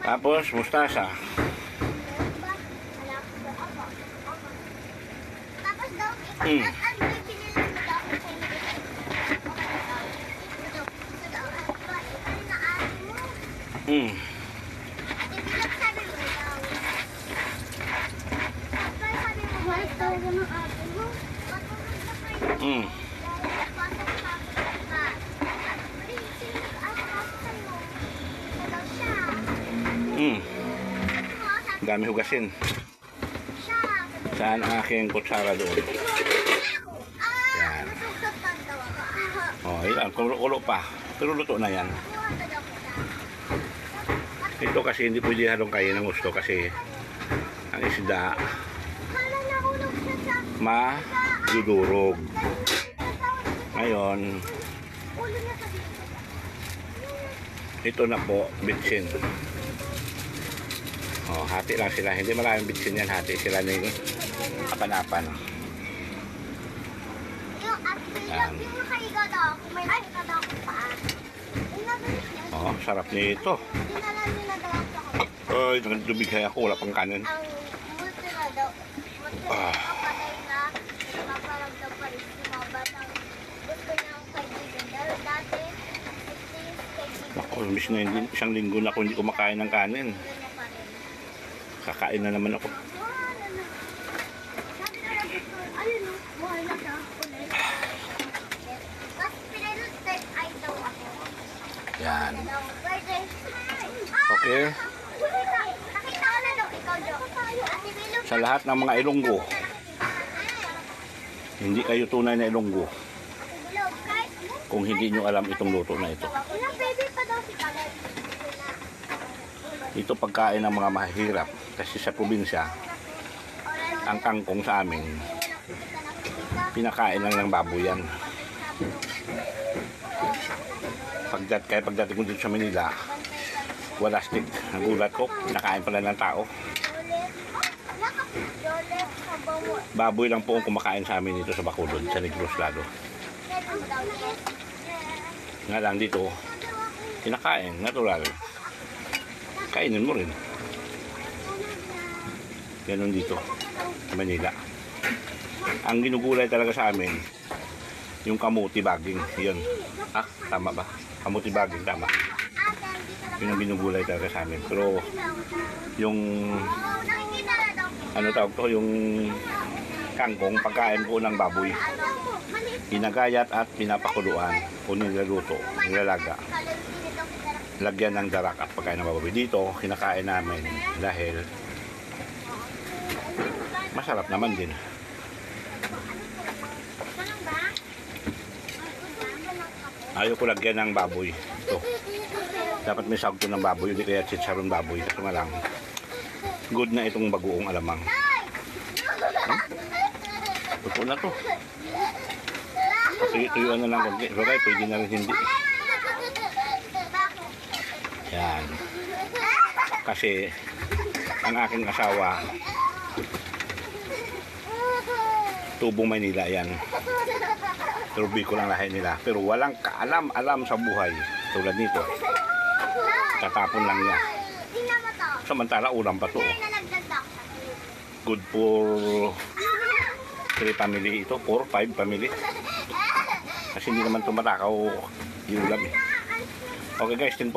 Tapos, mustasa. Tapos daw, Mm. at may pinilang mo daw kung hindi ka. Ano na ate mo? Mm. Ate Bilog, sabi mo daw. Pero sabi mo, balik daw ko ng ate mo. Matulog na kayo. Mm. Pasok sa ka. At sino nag-aasikaso sa'yo? Ito daw siya. Mm. Sabi mo, sabi Dami hugasin. siya. Sabi Saan ang aking kutsara doon? Yan. Natugtog daw ako. Oh, yan. Kulo pa. Pero luto na yan. Buwan daw kita. Ito kasi hindi pwede halong kain ng gusto kasi ang isda Hala, nahulog siya sa madudurog. Ngayon, ulo niya sa ito na po, bitsin. Oh, hati lang sila. Hindi maraming bitsin yan. Hati sila ng kapanapan. yung Yan. yung nakaiga daw, kung may nakaiga daw kung paa. Inagalit niya. Oh, sarap nito. Dinala niya na daw ako. Ay, nagdubigay ako. Wala pang kanin. Ang multo na daw. Multo na kapatay na paparamdam pa rin si mga batang gusto niya ang kaibigan. Dahil dati, ito yung kaibigan Ako, miss na hindi, isang linggo na ako hindi kumakain ng kanin. niya pa rin. Kakain na naman ako. Sabi na lang gusto, ayun o, buhay na siya. Ulit. Tapos pinilustay ay daw ako. Yan. Birthday. Okay. Nakita ko na daw ikaw, Jo. Ate Bilog. Sa lahat ng mga Ilonggo, hindi kayo tunay na Ilonggo Ate Bilog, kahit kung hindi nyo alam itong luto na ito. ilang baby pa daw si Kalet. Ito pagkain ng mga mahirap kasi sa probinsya, ang kangkong sa amin, pinakain lang ng baboy yan. Kaya pagdating ko dito sa Manila, wala stick. Nagulat ko, pinakain pala ng tao. Baboy lang po ang kumakain sa amin dito sa Bacolod, sa Negros lalo. Nga lang dito, pinakain, natural. Kainin mo rin. Ganon dito, sa Manila. Ang ginugulay talaga sa amin, yung kamuti baging. Yun. Ah, tama ba? Kamuti baging, tama. Yun ang ginugulay talaga sa amin. Pero, yung, ano tawag to, yung kangkong, pagkain po ng baboy. Ginagayat at pinapakuluan o nilaluto, nilalaga. Lagyan ng darak at pagkain ng baboy. Dito, kinakain namin dahil masarap naman din. Ayaw ko lagyan ng baboy. Ito. Dapat may sagto ng baboy, hindi kaya chicharon baboy. Kasi nga lang, good na itong bagoong alamang. Ito na to. Tuyuan na lang konti. So guys, pwede na rin hindi. Yan. Kasi, ang aking asawa, tubong Maynila yan. Pero Bicol ang lahi nila. Pero walang kaalam-alam sa buhay. Tulad nito. Tatapon lang niya. Samantala, ulam pa to. Good for 3 family ito. 4, 5 family. Kasi hindi naman tumatakaw yung ulam eh. Okay guys, 10-4.